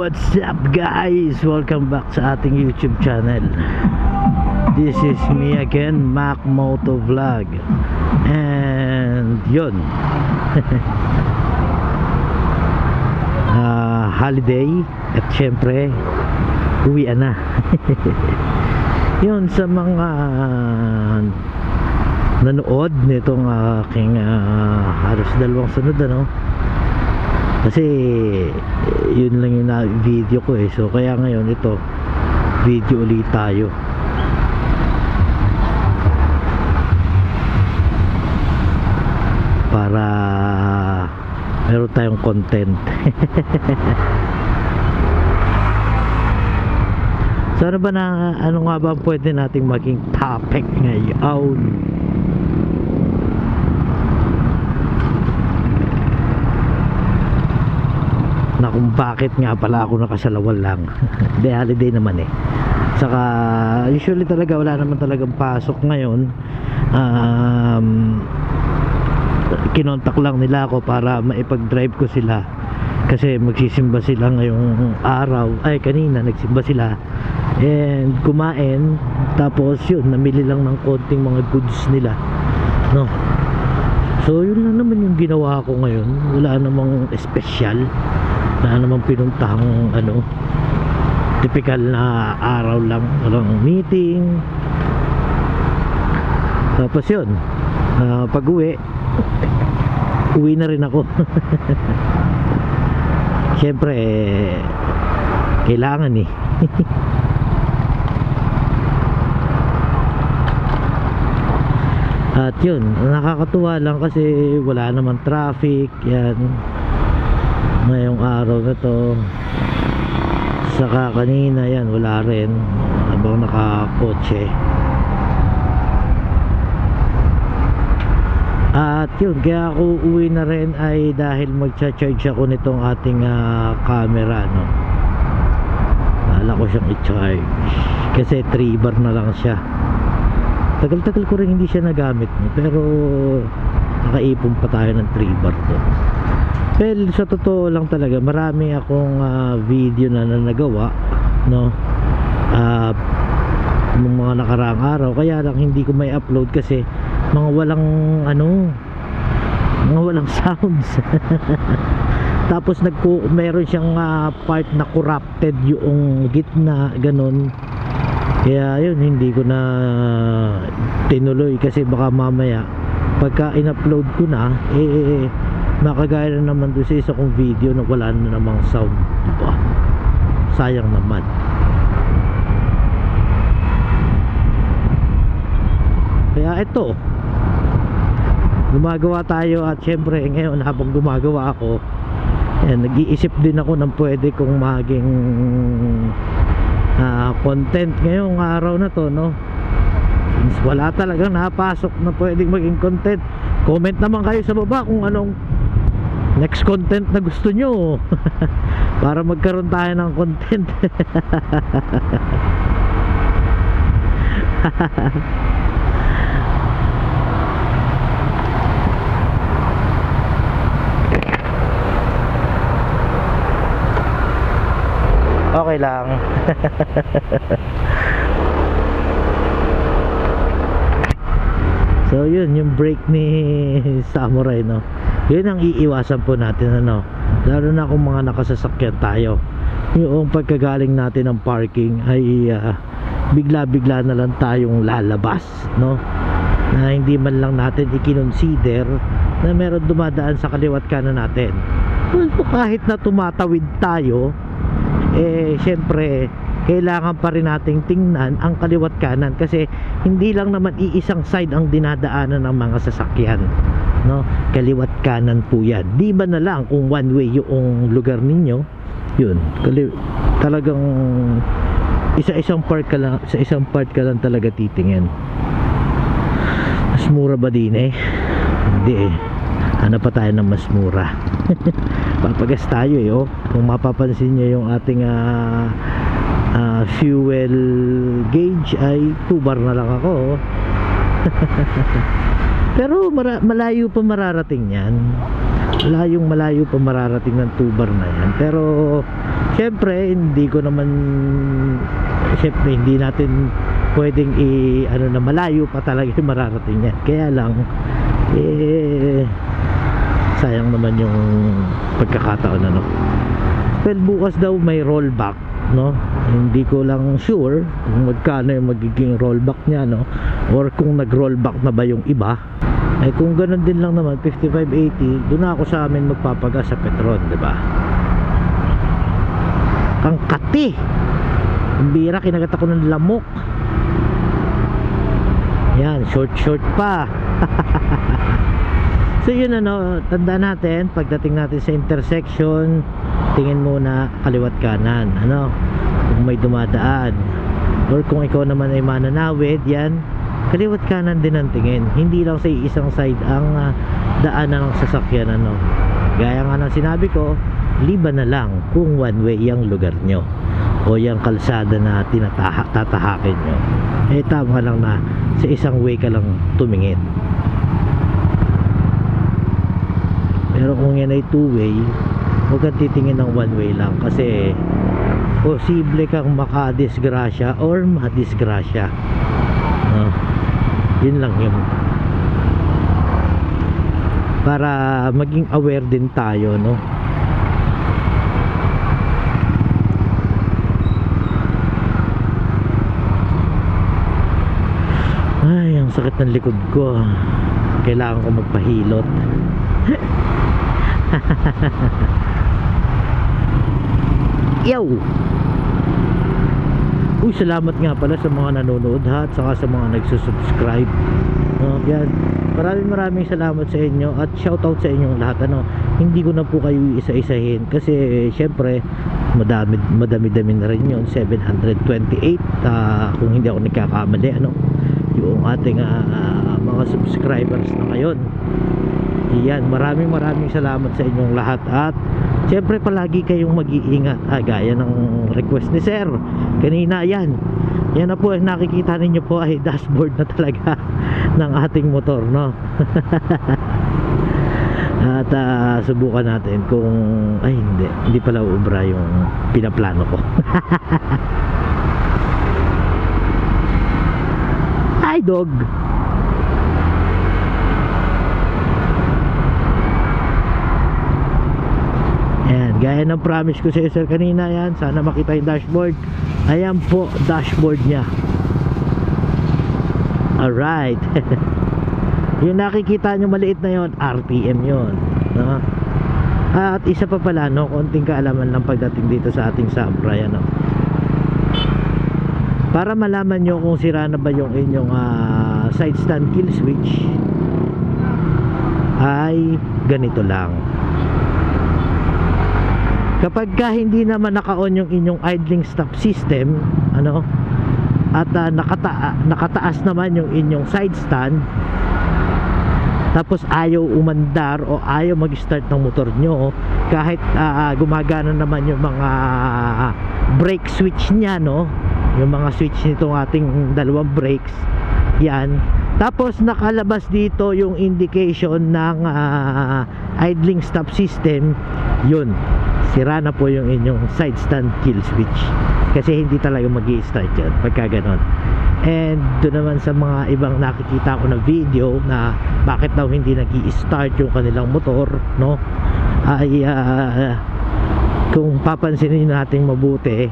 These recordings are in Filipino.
What's up guys? Welcome back sa ating YouTube channel. This is me again, Mac Moto Vlog. And yun holiday. At syempre uwian na. Yun, sa mga nanood nitong aking halos dalawang sunod kasi yun lang yung video ko so kaya ngayon ito video ulit tayo para meron tayong content. So ano ba na, ano nga ba pwede nating maging topic ngayon? Na kung bakit nga pala ako nakasalawal lang. Hindi, holiday naman Saka usually talaga wala naman talagang pasok ngayon. Kinontak lang nila ako para maipag-drive ko sila kasi magsisimba sila ngayong araw. Ay, kanina nagsimba sila and kumain, tapos yun, namili lang ng konting mga goods nila, no? So yun lang naman yung ginawa ko ngayon. Wala namang espesyal, wala namang pinuntahang typical na araw lang, walang meeting. Tapos yun, pag uwi na rin ako. Siyempre kailangan At yun, nakakatuwa lang kasi wala naman traffic yan ngayong araw na to. Saka kanina yan wala rin habang nakakotse. At yun, kaya ako uwi na rin ay dahil magcha-charge ako nitong ating camera, no? Wala ko siyang i-charge kasi 3 bar na lang siya. Tagal-tagal ko rin hindi siya nagamit, no? Pero nakaipon pa tayo ng 3 bar doon. Well, sa totoo lang talaga, marami akong video na nagawa, no? Nung mga nakaraang araw, kaya lang hindi ko may upload kasi mga walang mga walang sounds. Tapos meron siyang part na corrupted yung gitna, ganun. Kaya yun, hindi ko na tinuloy kasi baka mamaya pagka in-upload ko na makagaya na naman doon sa isa kong video na wala na namang sound, diba? Sayang naman. Kaya ito, gumagawa tayo at syempre ngayon habang gumagawa ako, nag-iisip din ako ng pwede kong maging content ngayong araw na to, no? Since wala talagang napasok na pwedeng maging content, comment naman kayo sa baba kung anong next content na gusto nyo para magkaroon tayo ng content. Okay lang. So yun, yung brake ni Samurai, no? Yun ang iiwasan po natin, lalo na kung mga nakasasakyan tayo. Yung pagkagaling natin ng parking ay bigla-bigla na lang tayong lalabas, no? Na hindi man lang natin i-consider na meron dumadaan sa kaliwat kanan natin. Well, kahit na tumatawid tayo, syempre kailangan pa rin nating tingnan ang kaliwat kanan kasi hindi lang naman iisang side ang dinadaanan ng mga sasakyan, no? Kaliwat kanan po yan. Di ba na lang kung one way yung lugar ninyo, yun, talagang isa-isang part ka lang, sa isang part ka lang talaga titingin. Mas mura ba din Hindi hanap pa tayo ng mas mura. Papagas tayo kung mapapansin nyo yung ating fuel gauge ay 2 bar na lang ako. Pero malayo pa mararating yan. Malayo pa mararating ng 2 bar na yan. Pero Syempre hindi natin pwedeng ano na malayo pa talaga yung mararating yan. Kaya lang sayang naman yung pagkakataon, ano. Well, bukas daw may rollback, no? Hindi ko lang sure kung magkano yung magiging rollback niya, no? Or kung nag-rollback na ba yung iba. Kung ganun din lang naman, 55.80, doon na ako sa amin magpapagas sa Petron, diba? Ang kati, ang bira, kinagat ako ng lamok. Yan, short pa. So yun, ano, tandaan natin pagdating natin sa intersection, tingin muna kaliwat kanan, ano, kung may dumadaan, or kung ikaw naman ay mananawid, yan, kaliwat kanan din ang tingin, hindi lang sa isang side ang daanan ng sasakyan, ano. Gaya nga ng sinabi ko, liban na lang kung one way yung lugar nyo o yung kalsada na tatahakin nyo, tama lang na sa isang way ka lang tumingin. Pero kung yan ay two way, huwag kang titingin ng one way lang, kasi posible kang makadisgrasya or madisgrasya, no? Yun lang yun, para maging aware din tayo, no? Ay, ang sakit ng likod ko, kailangan ko magpahilot. Yo! Uy, salamat nga pala sa mga nanonood ha, at saka sa mga nagsusubscribe. Yan. Maraming salamat sa inyo at shoutout sa inyong lahat, ano. Hindi ko na po kayo isa-isahin kasi syempre madami-dami na rin yun. 728 kung hindi ako nagkakamali, ano, yung ating mga subscribers na ngayon. Yan, maraming salamat sa inyong lahat. At syempre palagi kayong mag-iingat, gaya ng request ni Sir kanina. Yan na po, nakikita ninyo po ay dashboard na talaga ng ating motor, no? At subukan natin kung hindi pala ubra yung pinaplano ko. Hi dog. Ayan, gaya ng promise ko sa Sir kanina, yan, sana makita yung dashboard. Ayan po, dashboard nya. Alright. Yung nakikita nyo maliit na yon, RPM yon, no? At isa pa pala, no, konting kaalaman lang pagdating dito sa ating Supra, no? Para malaman nyo kung sira na ba yung inyong side stand kill switch, ay ganito lang. Kapag hindi naman naka-on yung inyong idling stop system, ano, at nakataas naman yung inyong side stand, tapos ayaw umandar o ayaw mag-start ng motor nyo, kahit gumagana naman yung mga brake switch nya, no, yung mga switch nitong ating dalawang brakes, yan. Tapos nakalabas dito yung indication ng idling stop system, yun, sira na po yung inyong side stand kill switch, kasi hindi talaga mag-i-start yan pagka ganon. And doon naman sa mga ibang nakikita ko na video na bakit daw hindi nag-i-start yung kanilang motor, no, ay kung papansinin natin mabuti,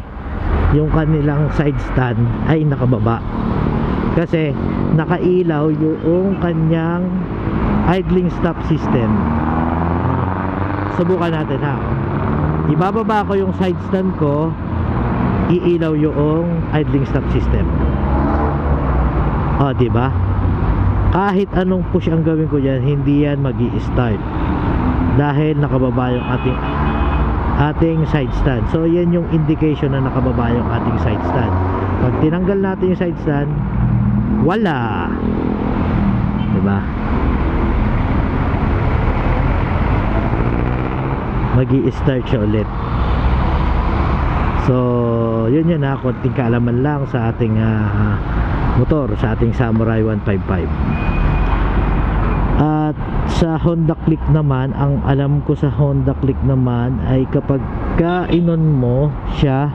yung kanilang side stand ay nakababa, kasi nakailaw yung kanyang idling stop system. Subukan natin, ha. Ibababa ko yung side stand ko, iilaw yung idling stop system. Diba? Kahit anong push ang gawin ko dyan, hindi yan magi-start dahil nakababa yung ating side stand. So yan yung indication na nakababa yung ating side stand. Pag tinanggal natin yung side stand, wala, diba? Magi-start siya ulit. So yun na, konting kaalaman lang sa ating motor, sa ating Samurai 155. At sa Honda Click naman, ang alam ko sa Honda Click naman ay kapag pagka inon mo siya,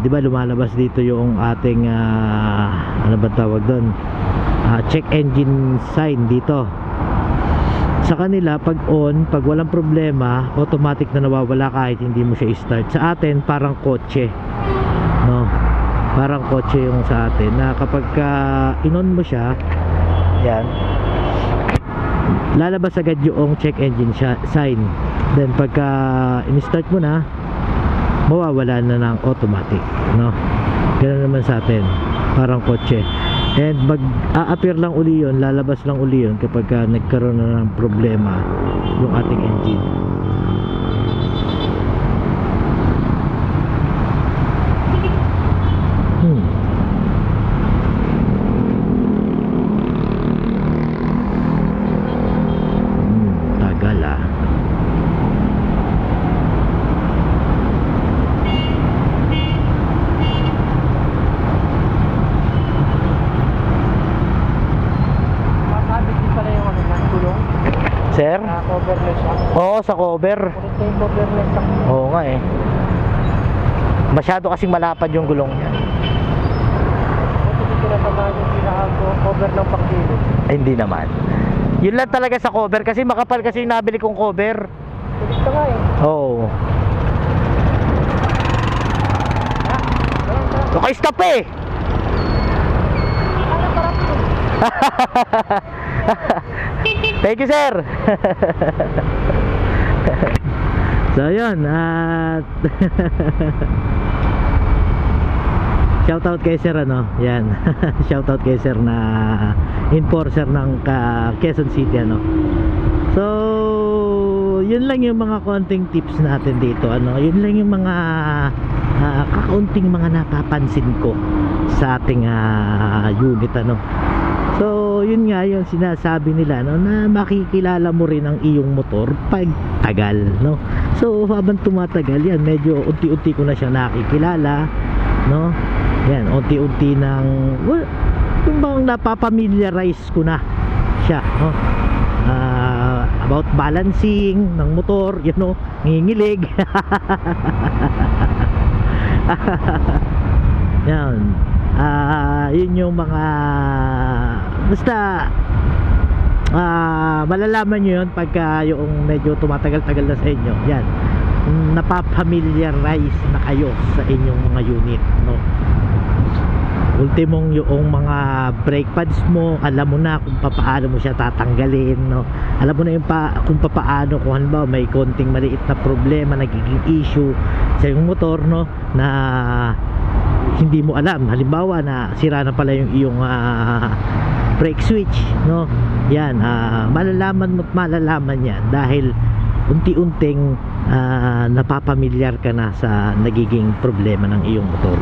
di ba lumalabas dito yung ating ano ba tawag doon, check engine sign dito. Sa kanila pag on, pag walang problema, automatic na nawawala kahit hindi mo siya i-start. Sa atin parang kotse, no, parang kotse yung sa atin, na kapag inon mo siya, yan, lalabas agad yung check engine sign. Then pagka in-start mo na, mawawala na ng automatic, no? Ganun naman sa atin, parang kotse. And mag-a-appear lang uli yun, lalabas lang uli yun kapag nagkaroon na ng problema yung ating engine. Tagal ah. Sir? Coverless siya. Oo, sa cover. Ito yung coverless siya. Oo nga eh. Masyado kasing malapad yung gulong niya. Ito dito na tamaan yung pinaka-cover ng pagkilid. Ay, hindi naman. Yun lang talaga sa cover, kasi makapal kasi yung nabili kong cover. Tulis ka nga eh. Oo. Naka-stop eh! Thank you, sir. So yun, at shoutout kay sir, ano, yan. Shoutout kay sir na enforcer ng Quezon City, ano. So yun lang yung mga konting tips natin dito, ano. Yun lang yung mga kakaunting mga napapansin ko sa ating unit, ano. So yun nga yung sinasabi nila, no, na makikilala mo rin ang iyong motor pag tagal, no. So habang tumatagal yan, medyo unti-unti ko na siya nakikilala, no. Yan, unti-unti nang yung bang napapamiliarize ko na siya, no. About balancing ng motor, you know, ngingilig. Yan. Yun yung mga basta malalaman nyo yun pagka yung medyo tumatagal-tagal na sa inyo. Yan, napapamiliarize na kayo sa inyong mga unit, no. Ultimong yung mga brake pads mo, alam mo na kung paano mo siya tatanggalin, no. Alam mo na yung kung paano, kung halimbawa may konting maliit na problema, nagiging issue sa yung motor, no, na hindi mo alam, halimbawa na sira na pala yung iyong brake switch, no. Yan, malalaman mo at malalaman yan dahil unti-unting napapamilyar ka na sa nagiging problema ng iyong motor.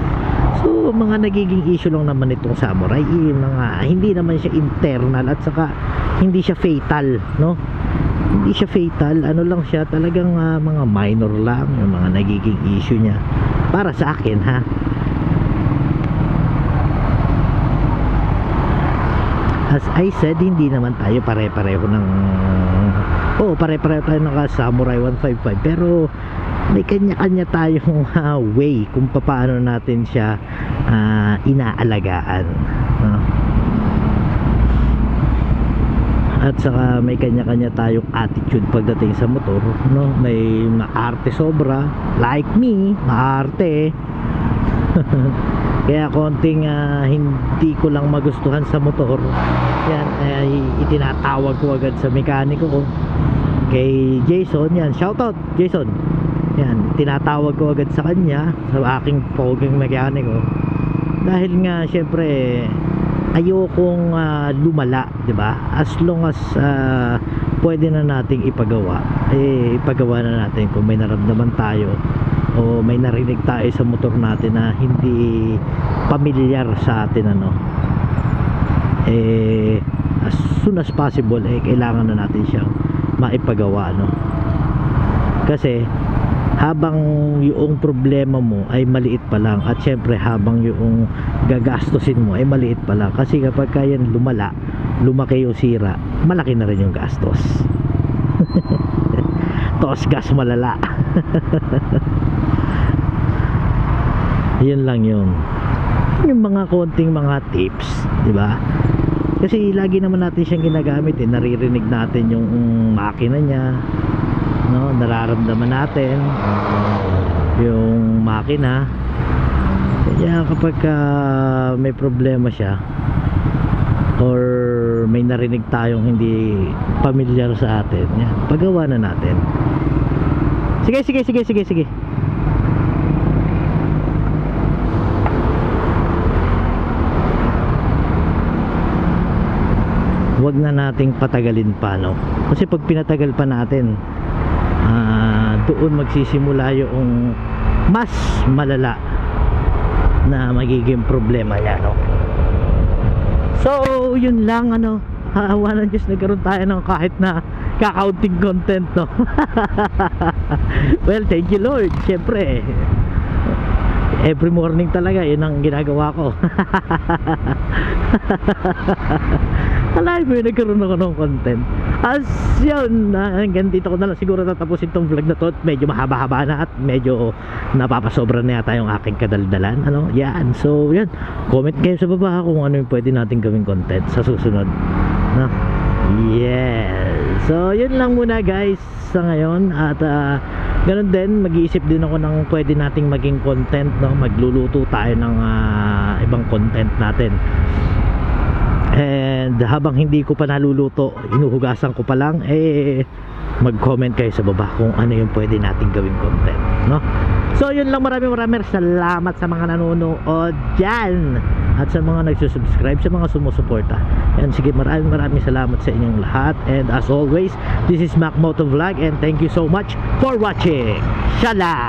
So mga nagiging issue lang naman itong Samurai, yung mga hindi naman siya internal at saka hindi siya fatal, no. Hindi siya fatal, ano lang siya, talagang mga minor lang yung mga nagiging issue niya para sa akin, ha. As I said, hindi naman tayo pare-pareho ng pare-pareho tayo ng Samurai 155, pero may kanya-kanya tayong way kung paano natin siya inaalagaan, no? At saka may kanya-kanya tayong attitude pagdating sa motor, no? May maarte sobra, like me, maarte. Kaya konting hindi ko lang magustuhan sa motor, yan ay itinatawag ko agad sa mekaniko ko, kay Jason. Yan, shoutout Jason. Yan, tinatawag ko agad sa kanya, sa aking poging mekaniko, dahil nga syempre ayokong lumala, 'di ba? As long as pwede na nating ipagawa, ipagawa na natin. Kung may naramdaman tayo o may narinig tayo sa motor natin na hindi pamilyar sa atin, ano, as soon as possible kailangan na natin siyang maipagawa, no. Kasi habang yung problema mo ay maliit pa lang, at syempre habang yung gagastusin mo ay maliit pa lang, kasi kapag yan lumaki yung sira, malaki na rin yung gastos. toss gas malala. Yun lang yun, yung mga konting mga tips, di ba? Kasi lagi naman natin siyang ginagamit eh. Naririnig natin yung makina niya, no? Nararamdaman natin yung makina. Kaya kapag may problema siya or may narinig tayong hindi pamilyar sa atin, yan, pagawa na natin. Sige. Huwag na nating patagalin pa, no? Kasi pag pinatagal pa natin, doon magsisimula yung mas malala na magiging problema yan, no? So yun lang, ano, awa ng Diyos, nagkaroon tayo ng kahit na kakaunting content, no? Well, thank you Lord. Siyempre every morning talaga yun ang ginagawa ko. Alay mo yun, nagkaroon ako ng content. As yun, hanggang dito ko na lang siguro tatapusin tong vlog na to. Medyo mahaba-haba na at medyo napapasobra na yata yung aking kadaldalan, ano? Yan, so yan, comment kayo sa baba kung ano yung pwede natin gawing content sa susunod, no? Yes. So yun lang muna guys sa ngayon. At ganun din, mag-iisip din ako ng pwede nating maging content, no? Magluluto tayo ng ibang content natin. And habang hindi ko pa naluluto, hinuhugasan ko pa lang, mag-comment kayo sa baba kung ano yung pwede nating gawing content, no? So yun lang, maraming salamat sa mga nanonood dyan at sa mga nagsusubscribe, sa mga sumusuporta. And sige, maraming salamat sa inyong lahat. And as always, this is Mac Moto Vlog and thank you so much for watching. Shala!